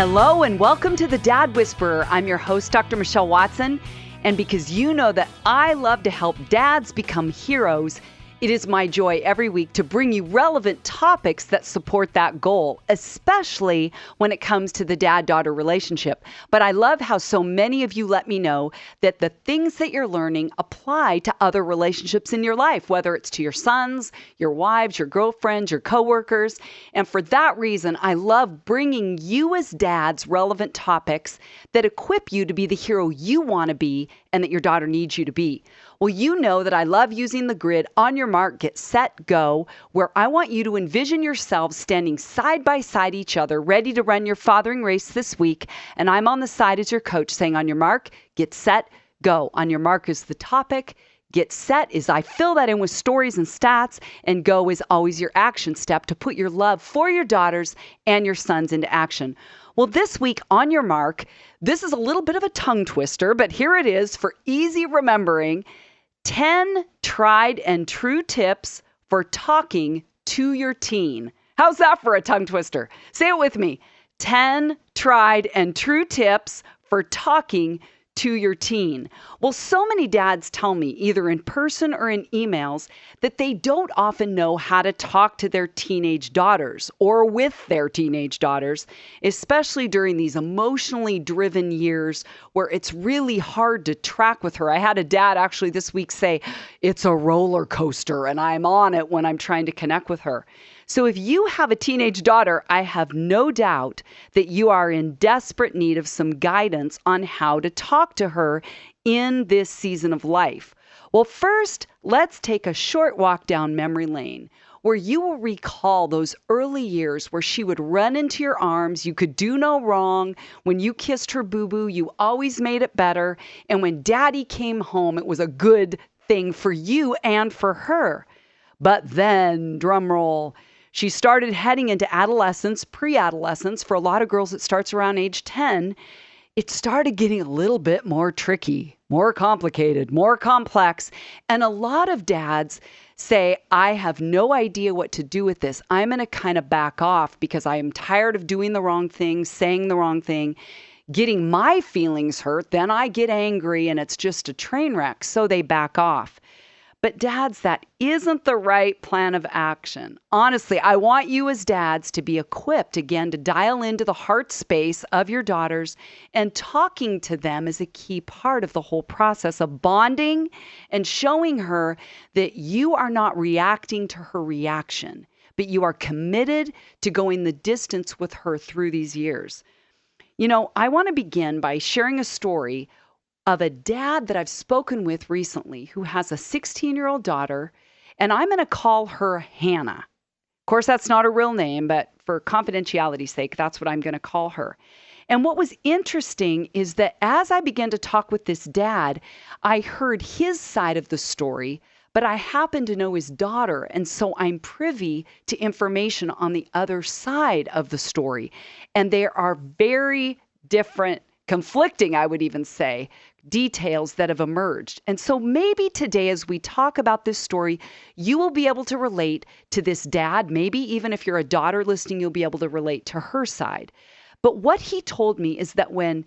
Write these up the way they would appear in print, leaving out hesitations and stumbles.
Hello and welcome to the Dad Whisperer. I'm your host, Dr. Michelle Watson. And because you know that I love to help dads become heroes, it is my joy every week to bring you relevant topics that support that goal, especially when it comes to the dad-daughter relationship. But I love how so many of you let me know that the things that you're learning apply to other relationships in your life, whether it's to your sons, your wives, your girlfriends, your coworkers. And for that reason, I love bringing you as dads relevant topics that equip you to be the hero you want to be and that your daughter needs you to be. Well, you know that I love using the grid. On your mark, get set, go, where I want you to envision yourselves standing side by side each other, ready to run your fathering race this week. And I'm on the side as your coach saying, on your mark, get set, go. On your mark is the topic. Get set is I fill that in with stories and stats, and go is always your action step to put your love for your daughters and your sons into action. Well, this week on your mark, this is a little bit of a tongue twister, but here it is for easy remembering. 10 tried and true tips for talking to your teen. How's that for a tongue twister? Say it with me. 10 tried and true tips for talking to your teen. Well, so many dads tell me, either in person or in emails, that they don't often know how to talk to their teenage daughters or with their teenage daughters, especially during these emotionally driven years where it's really hard to track with her. I had a dad actually this week say, it's a roller coaster and I'm on it when I'm trying to connect with her. So if you have a teenage daughter, I have no doubt that you are in desperate need of some guidance on how to talk to her in this season of life. Well, first, let's take a short walk down memory lane where you will recall those early years where she would run into your arms, you could do no wrong. When you kissed her boo-boo, you always made it better. And when daddy came home, it was a good thing for you and for her. But then, drum roll, she started heading into adolescence, pre-adolescence. For a lot of girls, it starts around age 10. It started getting a little bit more tricky, more complicated, more complex. And a lot of dads say, I have no idea what to do with this. I'm going to kind of back off because I am tired of doing the wrong thing, saying the wrong thing, getting my feelings hurt. Then I get angry and it's just a train wreck. So they back off. But dads, that isn't the right plan of action. Honestly, I want you as dads to be equipped again to dial into the heart space of your daughters, and talking to them is a key part of the whole process of bonding and showing her that you are not reacting to her reaction, but you are committed to going the distance with her through these years. You know, I want to begin by sharing a story of a dad that I've spoken with recently who has a 16-year-old daughter, and I'm going to call her Hannah. Of course, that's not her real name, but for confidentiality's sake, that's what I'm going to call her. And what was interesting is that as I began to talk with this dad, I heard his side of the story, but I happen to know his daughter, and so I'm privy to information on the other side of the story. And there are very different, conflicting, I would even say, details that have emerged. And so maybe today, as we talk about this story, you will be able to relate to this dad. Maybe even if you're a daughter listening, you'll be able to relate to her side. But what he told me is that when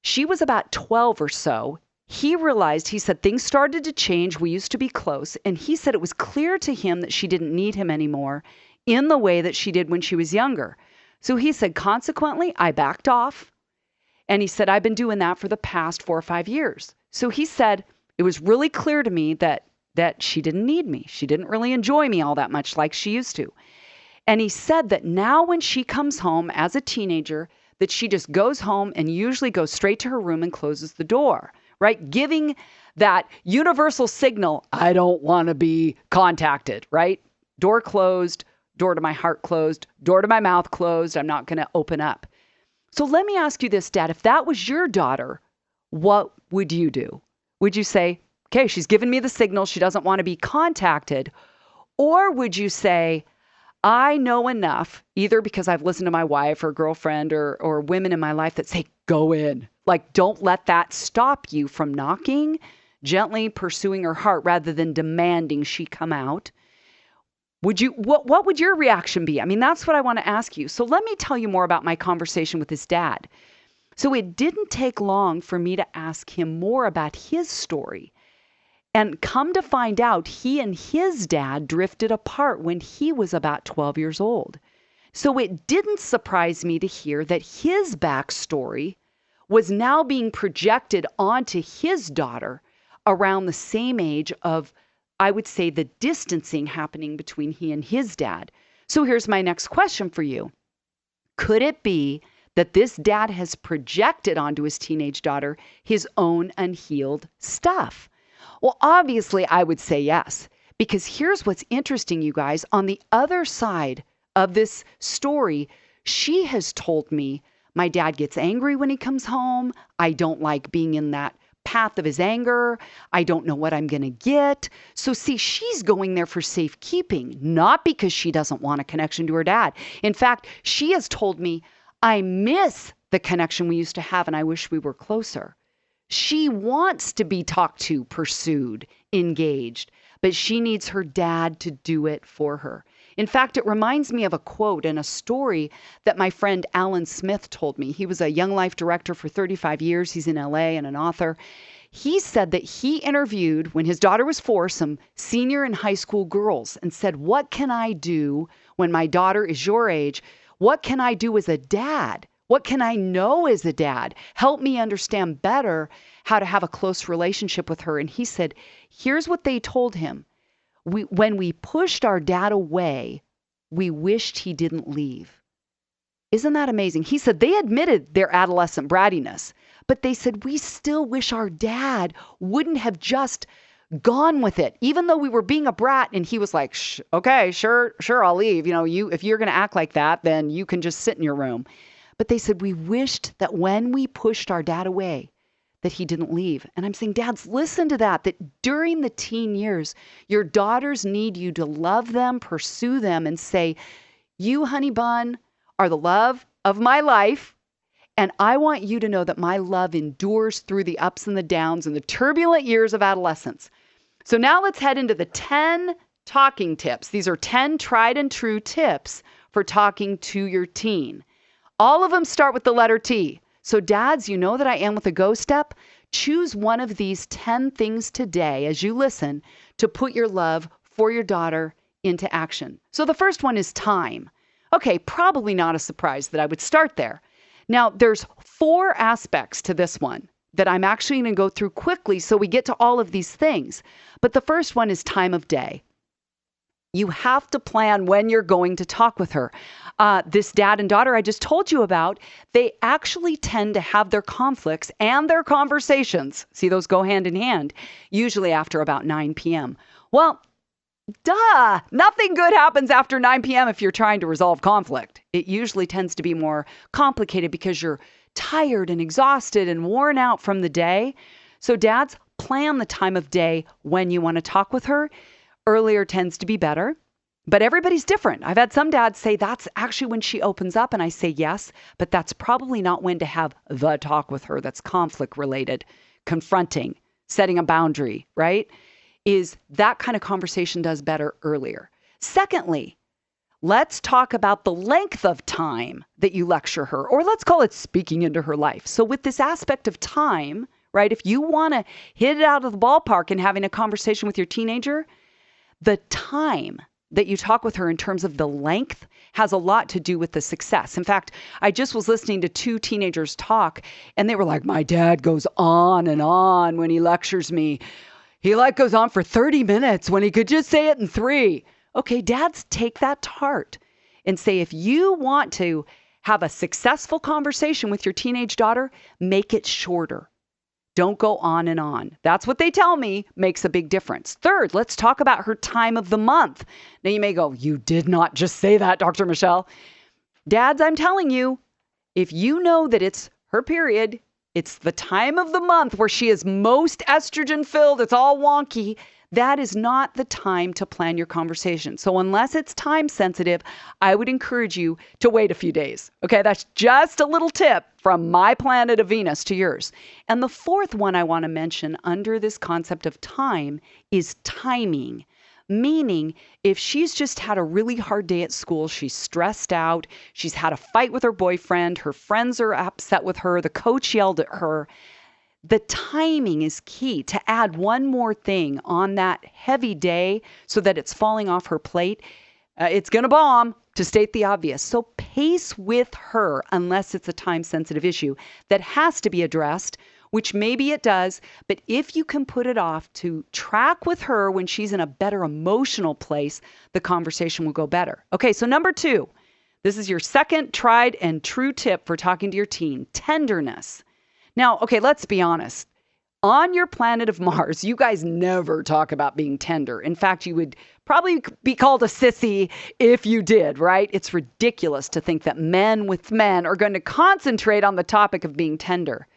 she was about 12 or so, he realized, he said, things started to change. We used to be close. And he said it was clear to him that she didn't need him anymore in the way that she did when she was younger. So he said, consequently, I backed off. And he said, I've been doing that for the past 4 or 5 years. So he said, it was really clear to me that she didn't need me. She didn't really enjoy me all that much like she used to. And he said that now when she comes home as a teenager, that she just goes home and usually goes straight to her room and closes the door, right? Giving that universal signal, I don't want to be contacted, right? Door closed, door to my heart closed, door to my mouth closed. I'm not going to open up. So let me ask you this, Dad. If that was your daughter, what would you do? Would you say, okay, she's given me the signal, she doesn't want to be contacted? Or would you say, I know enough, either because I've listened to my wife or girlfriend or women in my life that say, go in. Like, don't let that stop you from knocking, gently pursuing her heart rather than demanding she come out. What would your reaction be? I mean, that's what I want to ask you. So let me tell you more about my conversation with his dad. So it didn't take long for me to ask him more about his story. And come to find out, he and his dad drifted apart when he was about 12 years old. So it didn't surprise me to hear that his backstory was now being projected onto his daughter around the same age of, I would say, the distancing happening between he and his dad. So here's my next question for you. Could it be that this dad has projected onto his teenage daughter his own unhealed stuff? Well, obviously, I would say yes, because here's what's interesting, you guys. On the other side of this story, she has told me, my dad gets angry when he comes home. I don't like being in that path of his anger. I don't know what I'm going to get. So see, she's going there for safekeeping, not because she doesn't want a connection to her dad. In fact, she has told me, I miss the connection we used to have and I wish we were closer. She wants to be talked to, pursued, engaged, but she needs her dad to do it for her. In fact, it reminds me of a quote and a story that my friend Alan Smith told me. He was a Young Life director for 35 years. He's in LA and an author. He said that he interviewed, when his daughter was 4, some senior and high school girls and said, what can I do when my daughter is your age? What can I do as a dad? What can I know as a dad? Help me understand better how to have a close relationship with her. And he said, here's what they told him. When we pushed our dad away, we wished he didn't leave. Isn't that amazing? He said they admitted their adolescent brattiness, but they said, we still wish our dad wouldn't have just gone with it, even though we were being a brat. And he was like, okay, sure, I'll leave. If you're going to act like that, then you can just sit in your room. But they said, we wished that when we pushed our dad away, that he didn't leave. And I'm saying, dads, listen to that during the teen years, your daughters need you to love them, pursue them, and say, you, honey bun, are the love of my life. And I want you to know that my love endures through the ups and the downs and the turbulent years of adolescence. So now let's head into the 10 talking tips. These are 10 tried and true tips for talking to your teen. All of them start with the letter T. So dads, you know that I am with a go step. Choose one of these 10 things today as you listen to put your love for your daughter into action. So the first one is time. Okay, probably not a surprise that I would start there. Now, there's 4 aspects to this one that I'm actually going to go through quickly so we get to all of these things. But the first one is time of day. You have to plan when you're going to talk with her. This dad and daughter I just told you about, they actually tend to have their conflicts and their conversations. See, those go hand in hand, usually after about 9 p.m. Well, duh, nothing good happens after 9 p.m. if you're trying to resolve conflict. It usually tends to be more complicated because you're tired and exhausted and worn out from the day. So dads, plan the time of day when you want to talk with her. Earlier tends to be better, but everybody's different. I've had some dads say that's actually when she opens up, and I say yes, but that's probably not when to have the talk with her that's conflict related, confronting, setting a boundary, right? Is that kind of conversation does better earlier. Secondly, let's talk about the length of time that you lecture her, or let's call it speaking into her life. So with this aspect of time, right, if you want to hit it out of the ballpark in having a conversation with your teenager, the time that you talk with her in terms of the length has a lot to do with the success. In fact, I just was listening to 2 teenagers talk, and they were like, my dad goes on and on when he lectures me. He goes on for 30 minutes when he could just say it in 3. Okay, dads, take that to heart and say, if you want to have a successful conversation with your teenage daughter, make it shorter. Don't go on and on. That's what they tell me makes a big difference. Third, let's talk about her time of the month. Now you may go, you did not just say that, Dr. Michelle. Dads, I'm telling you, if you know that it's her period, it's the time of the month where she is most estrogen filled, it's all wonky, that is not the time to plan your conversation. So unless it's time sensitive, I would encourage you to wait a few days. Okay, that's just a little tip from my planet of Venus to yours. And the fourth one I want to mention under this concept of time is timing. Meaning, if she's just had a really hard day at school, she's stressed out, she's had a fight with her boyfriend, her friends are upset with her, the coach yelled at her, the timing is key to add one more thing on that heavy day so that it's falling off her plate. It's going to bomb, to state the obvious. So pace with her unless it's a time-sensitive issue that has to be addressed, which maybe it does. But if you can put it off to track with her when she's in a better emotional place, the conversation will go better. Okay, so number 2, this is your second tried and true tip for talking to your teen, tenderness. Now, okay, let's be honest. On your planet of Mars, you guys never talk about being tender. In fact, you would probably be called a sissy if you did, right? It's ridiculous to think that men with men are going to concentrate on the topic of being tender.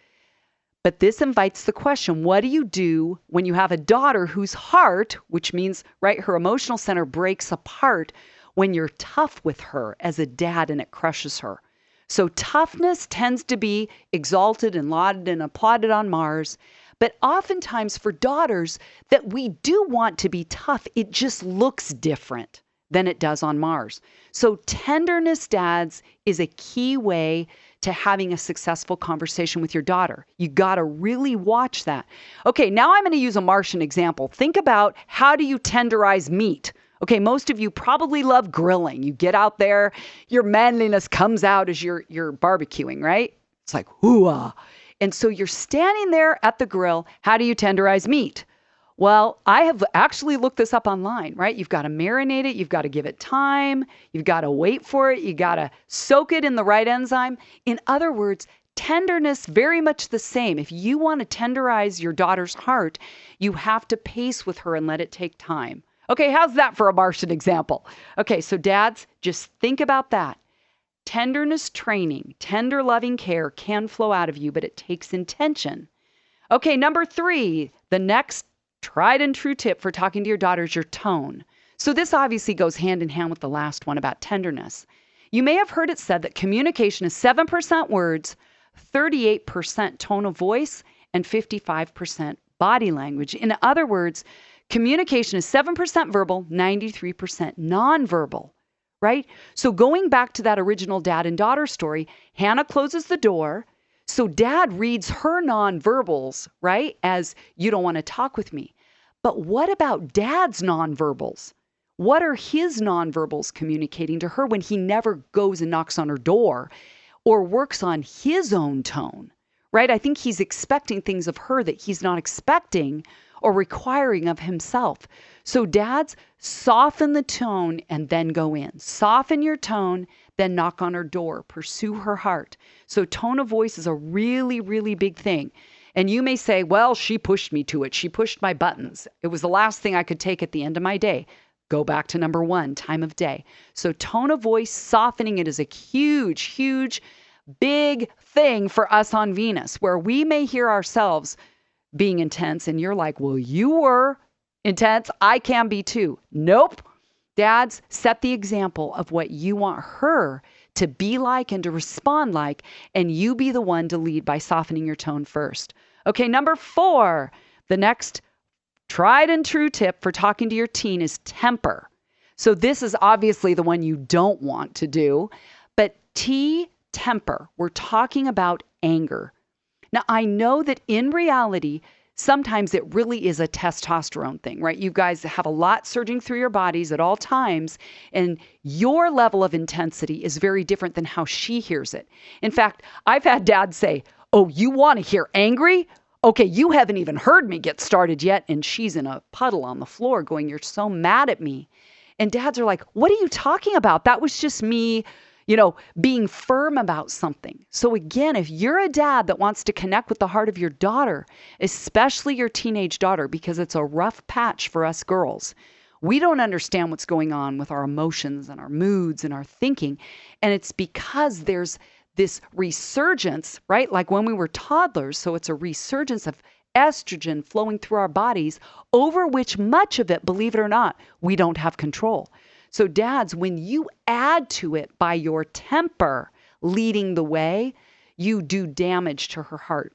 But this invites the question, what do you do when you have a daughter whose heart, which means, right, her emotional center breaks apart when you're tough with her as a dad and it crushes her? So toughness tends to be exalted and lauded and applauded on Mars. But oftentimes for daughters that we do want to be tough, it just looks different than it does on Mars. So tenderness, dads, is a key way to having a successful conversation with your daughter. You got to really watch that. Okay, now I'm going to use a Martian example. Think about, how do you tenderize meat? Okay, most of you probably love grilling. You get out there, your manliness comes out as you're barbecuing, right? It's like, hoo-ah. And so you're standing there at the grill. How do you tenderize meat? Well, I have actually looked this up online, right? You've got to marinate it. You've got to give it time. You've got to wait for it. You got to soak it in the right enzyme. In other words, tenderness, very much the same. If you want to tenderize your daughter's heart, you have to pace with her and let it take time. Okay, how's that for a Martian example? Okay, so dads, just think about that. Tenderness training, tender loving care can flow out of you, but it takes intention. Okay, number 3, the next tried and true tip for talking to your daughter is your tone. So this obviously goes hand in hand with the last one about tenderness. You may have heard it said that communication is 7% words, 38% tone of voice, and 55% body language. In other words, communication is 7% verbal, 93% nonverbal. Right? So going back to that original dad and daughter story, Hannah closes the door. So dad reads her nonverbals, right? As, you don't want to talk with me. But what about dad's nonverbals? What are his nonverbals communicating to her when he never goes and knocks on her door or works on his own tone, right? I think he's expecting things of her that he's not expecting or requiring of himself. So dads, soften the tone and then go in. Soften your tone, then knock on her door. Pursue her heart. So tone of voice is a really, really big thing. And you may say, well, she pushed me to it. She pushed my buttons. It was the last thing I could take at the end of my day. Go back to number 1, time of day. So tone of voice, softening it is a huge, huge, big thing for us on Venus, where we may hear ourselves being intense and you're like, well, you were intense. I can be too. Nope. Dads, set the example of what you want her to be like and to respond like, and you be the one to lead by softening your tone first. Okay, number 4, the next tried and true tip for talking to your teen is temper. So this is obviously the one you don't want to do, but temper, we're talking about anger. Now, I know that in reality, sometimes it really is a testosterone thing, right? You guys have a lot surging through your bodies at all times, and your level of intensity is very different than how she hears it. In fact, I've had dads say, oh, you want to hear angry? Okay, you haven't even heard me get started yet. And she's in a puddle on the floor going, you're so mad at me. And dads are like, what are you talking about? That was just me, being firm about something. So again, if you're a dad that wants to connect with the heart of your daughter, especially your teenage daughter, because it's a rough patch for us girls, we don't understand what's going on with our emotions and our moods and our thinking. And it's because there's this resurgence, right? Like when we were toddlers. So it's a resurgence of estrogen flowing through our bodies, over which much of it, believe it or not, we don't have control. So dads, when you add to it by your temper leading the way, you do damage to her heart.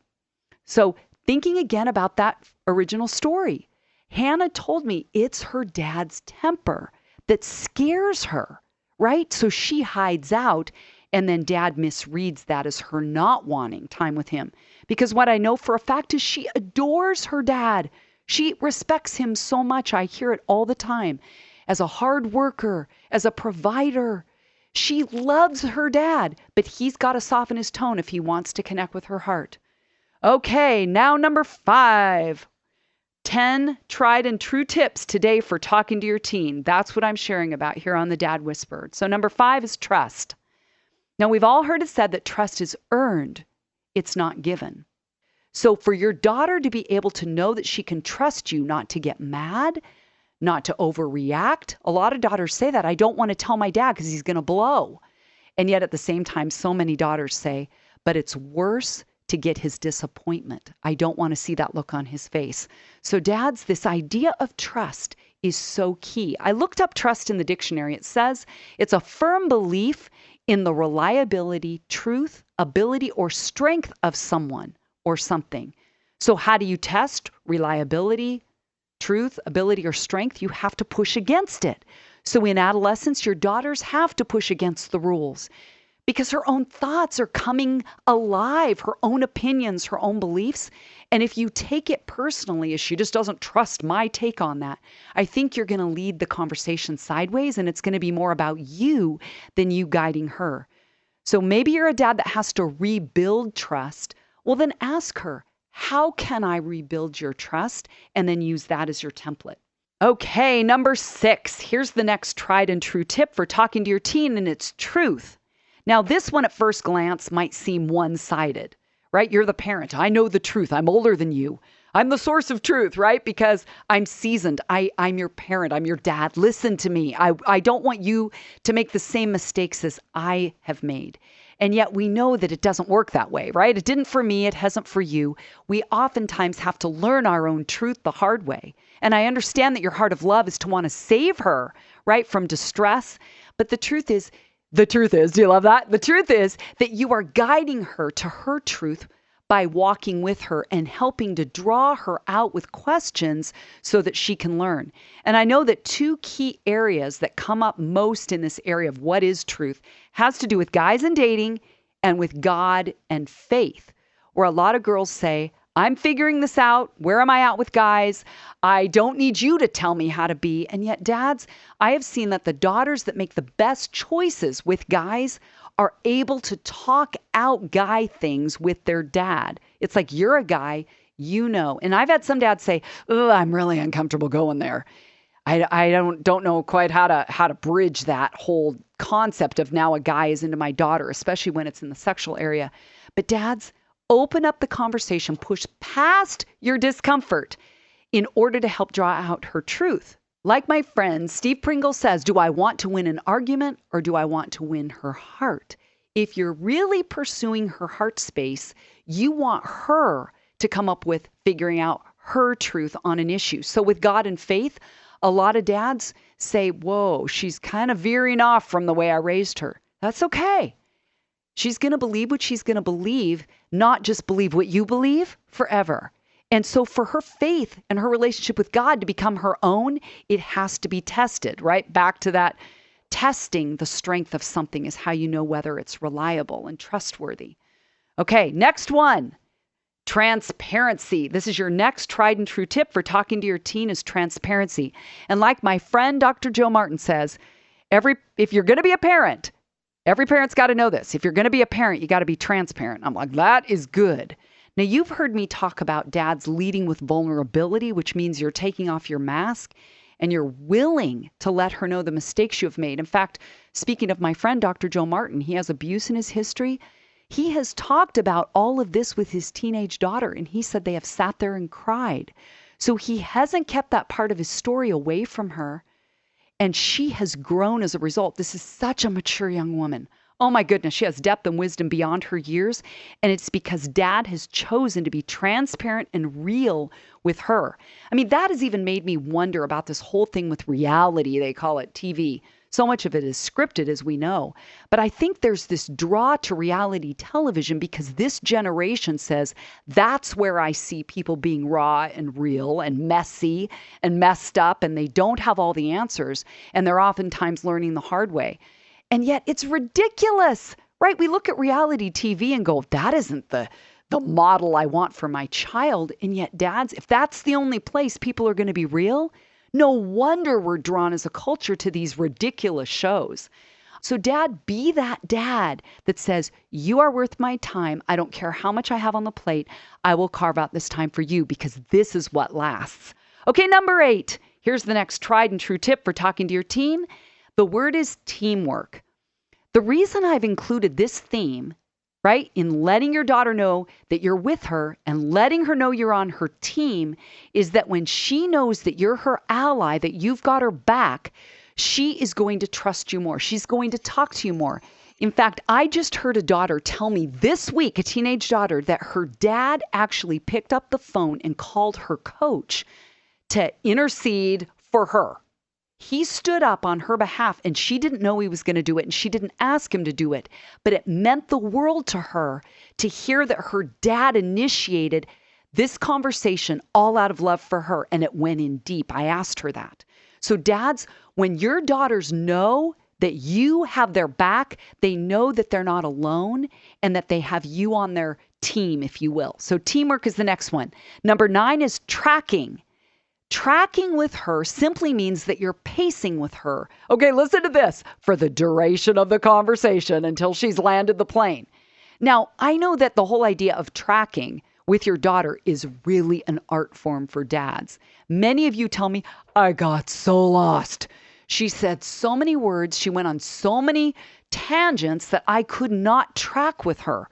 So thinking again about that original story, Hannah told me it's her dad's temper that scares her, right? So she hides out, and then dad misreads that as her not wanting time with him. Because what I know for a fact is she adores her dad. She respects him so much. I hear it all the time. As a hard worker, as a provider, she loves her dad, but he's got to soften his tone if he wants to connect with her heart. Okay, now number 5. 10 tried and true tips today for talking to your teen. That's what I'm sharing about here on the Dad Whispered. So number 5 is trust. Now, we've all heard it said that trust is earned. It's not given. So for your daughter to be able to know that she can trust you, not to get mad, not to overreact. A lot of daughters say that. I don't want to tell my dad because he's going to blow. And yet at the same time, so many daughters say, but it's worse to get his disappointment. I don't want to see that look on his face. So dads, this idea of trust is so key. I looked up trust in the dictionary. It says it's a firm belief in the reliability, truth, ability, or strength of someone or something. So how do you test reliability, truth, ability, or strength? You have to push against it. So in adolescence, your daughters have to push against the rules because her own thoughts are coming alive, her own opinions, her own beliefs. And if you take it personally as she just doesn't trust my take on that, I think you're going to lead the conversation sideways, and it's going to be more about you than you guiding her. So maybe you're a dad that has to rebuild trust. Well, then ask her, how can I rebuild your trust? And then use that as your template. Okay, number 6. Here's the next tried and true tip for talking to your teen, and it's truth. Now, this one at first glance might seem one-sided, right? You're the parent. I know the truth. I'm older than you. I'm the source of truth, right? Because I'm seasoned. I'm your parent. I'm your dad. Listen to me. I don't want you to make the same mistakes as I have made. And yet we know that it doesn't work that way, right? It didn't for me. It hasn't for you. We oftentimes have to learn our own truth the hard way. And I understand that your heart of love is to want to save her, right, from distress. But the truth is, do you love that? The truth is that you are guiding her to her truth by walking with her and helping to draw her out with questions so that she can learn. And I know that 2 key areas that come up most in this area of what is truth has to do with guys and dating and with God and faith, where a lot of girls say, I'm figuring this out. Where am I at with guys? I don't need you to tell me how to be. And yet, dads, I have seen that the daughters that make the best choices with guys are able to talk out guy things with their dad. It's like, you're a guy, you know. And I've had some dads say, oh, I'm really uncomfortable going there. I don't know quite how to bridge that whole concept of now a guy is into my daughter, especially when it's in the sexual area. But dads, open up the conversation, push past your discomfort in order to help draw out her truth. Like my friend Steve Pringle says, do I want to win an argument or do I want to win her heart? If you're really pursuing her heart space, you want her to come up with figuring out her truth on an issue. So with God and faith, a lot of dads say, whoa, she's kind of veering off from the way I raised her. That's okay. She's going to believe what she's going to believe, not just believe what you believe forever. And so for her faith and her relationship with God to become her own, it has to be tested, right? Back to that testing the strength of something is how you know whether it's reliable and trustworthy. Okay, next one, transparency. This is your next tried and true tip for talking to your teen is transparency. And like my friend Dr. Joe Martin says, if you're going to be a parent, every parent's got to know this. If you're going to be a parent, you got to be transparent. I'm like, that is good. Now, you've heard me talk about dads leading with vulnerability, which means you're taking off your mask and you're willing to let her know the mistakes you have made. In fact, speaking of my friend, Dr. Joe Martin, he has abuse in his history. He has talked about all of this with his teenage daughter, and he said they have sat there and cried. So he hasn't kept that part of his story away from her. And she has grown as a result. This is such a mature young woman. Oh my goodness, she has depth and wisdom beyond her years. And it's because dad has chosen to be transparent and real with her. I mean, that has even made me wonder about this whole thing with reality, they call it TV. So much of it is scripted, as we know. But I think there's this draw to reality television because this generation says that's where I see people being raw and real and messy and messed up, and they don't have all the answers, and they're oftentimes learning the hard way. And yet it's ridiculous, right? We look at reality TV and go, that isn't the model I want for my child. And yet, dads, if that's the only place people are going to be real, no wonder we're drawn as a culture to these ridiculous shows. So dad, be that dad that says, you are worth my time. I don't care how much I have on the plate. I will carve out this time for you because this is what lasts. Okay, number 8. Here's the next tried and true tip for talking to your teen. The word is teamwork. The reason I've included this theme, right, in letting your daughter know that you're with her and letting her know you're on her team is that when she knows that you're her ally, that you've got her back, she is going to trust you more. She's going to talk to you more. In fact, I just heard a daughter tell me this week, a teenage daughter, that her dad actually picked up the phone and called her coach to intercede for her. He stood up on her behalf and she didn't know he was going to do it and she didn't ask him to do it. But it meant the world to her to hear that her dad initiated this conversation all out of love for her, and it went in deep. I asked her that. So dads, when your daughters know that you have their back, they know that they're not alone and that they have you on their team, if you will. So teamwork is the next one. Number 9 is tracking. Tracking with her simply means that you're pacing with her. Okay, listen to this. For the duration of the conversation until she's landed the plane. Now, I know that the whole idea of tracking with your daughter is really an art form for dads. Many of you tell me, I got so lost. She said so many words. She went on so many tangents that I could not track with her.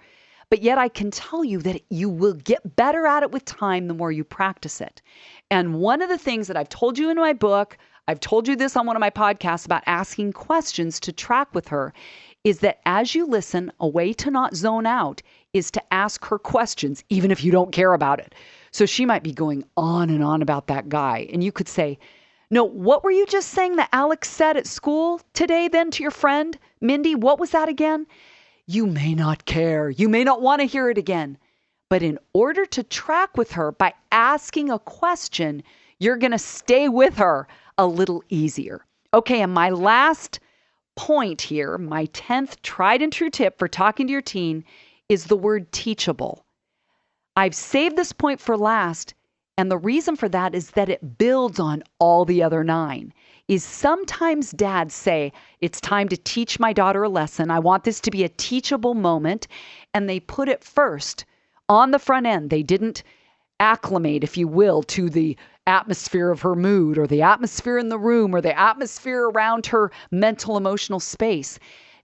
But yet I can tell you that you will get better at it with time the more you practice it. And one of the things that I've told you in my book, I've told you this on one of my podcasts about asking questions to track with her, is that as you listen, a way to not zone out is to ask her questions, even if you don't care about it. So she might be going on and on about that guy. And you could say, no, what were you just saying that Alex said at school today then to your friend, Mindy? What was that again? You may not care. You may not want to hear it again. But in order to track with her by asking a question, you're going to stay with her a little easier. Okay, and my last point here, my 10th tried and true tip for talking to your teen is the word teachable. I've saved this point for last, and the reason for that is that it builds on all the other 9. Is sometimes dads say, it's time to teach my daughter a lesson. I want this to be a teachable moment. And they put it first on the front end. They didn't acclimate, if you will, to the atmosphere of her mood or the atmosphere in the room or the atmosphere around her mental, emotional space.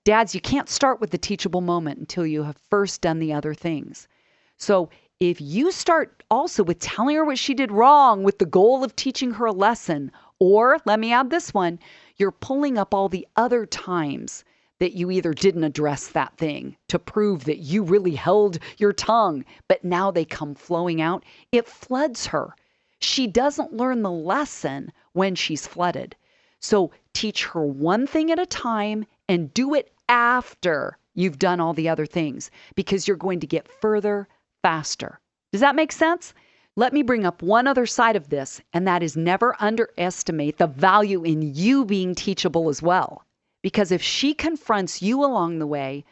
Dads, you can't start with the teachable moment until you have first done the other things. So if you start also with telling her what she did wrong with the goal of teaching her a lesson, or let me add this one, you're pulling up all the other times that you either didn't address that thing to prove that you really held your tongue, but now they come flowing out. It floods her. She doesn't learn the lesson when she's flooded. So teach her one thing at a time and do it after you've done all the other things because you're going to get further faster. Does that make sense? Let me bring up one other side of this, and that is never underestimate the value in you being teachable as well. Because if she confronts you along the way,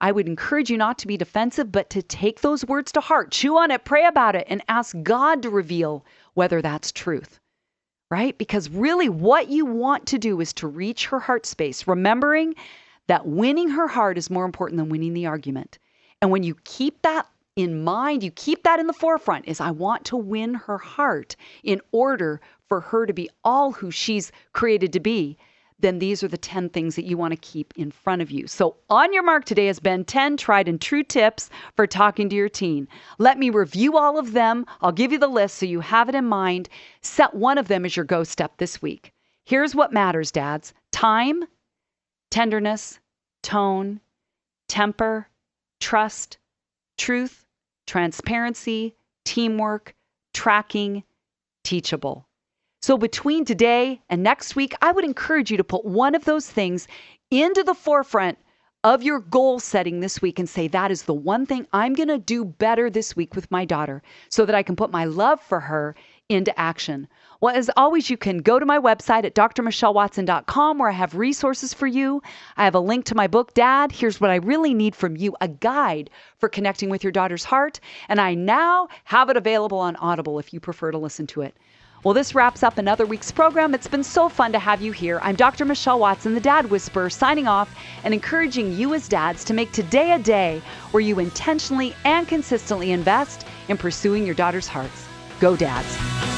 I would encourage you not to be defensive, but to take those words to heart, chew on it, pray about it, and ask God to reveal whether that's truth, right? Because really what you want to do is to reach her heart space, remembering that winning her heart is more important than winning the argument. And when you keep that in mind, you keep that in the forefront, is I want to win her heart in order for her to be all who she's created to be, then these are the 10 things that you want to keep in front of you. So on your mark today has been 10 tried and true tips for talking to your teen. Let me review all of them. I'll give you the list so you have it in mind. Set one of them as your go step this week. Here's what matters, dads. Time, tenderness, tone, temper, trust, truth, transparency, teamwork, tracking, teachable. So between today and next week, I would encourage you to put one of those things into the forefront of your goal setting this week and say, that is the one thing I'm going to do better this week with my daughter so that I can put my love for her into action. Well, as always, you can go to my website at drmichellewatson.com where I have resources for you. I have a link to my book, Dad, Here's What I Really Need From You, a guide for connecting with your daughter's heart. And I now have it available on Audible if you prefer to listen to it. Well, this wraps up another week's program. It's been so fun to have you here. I'm Dr. Michelle Watson, the Dad Whisperer, signing off and encouraging you as dads to make today a day where you intentionally and consistently invest in pursuing your daughter's hearts. Go, dads.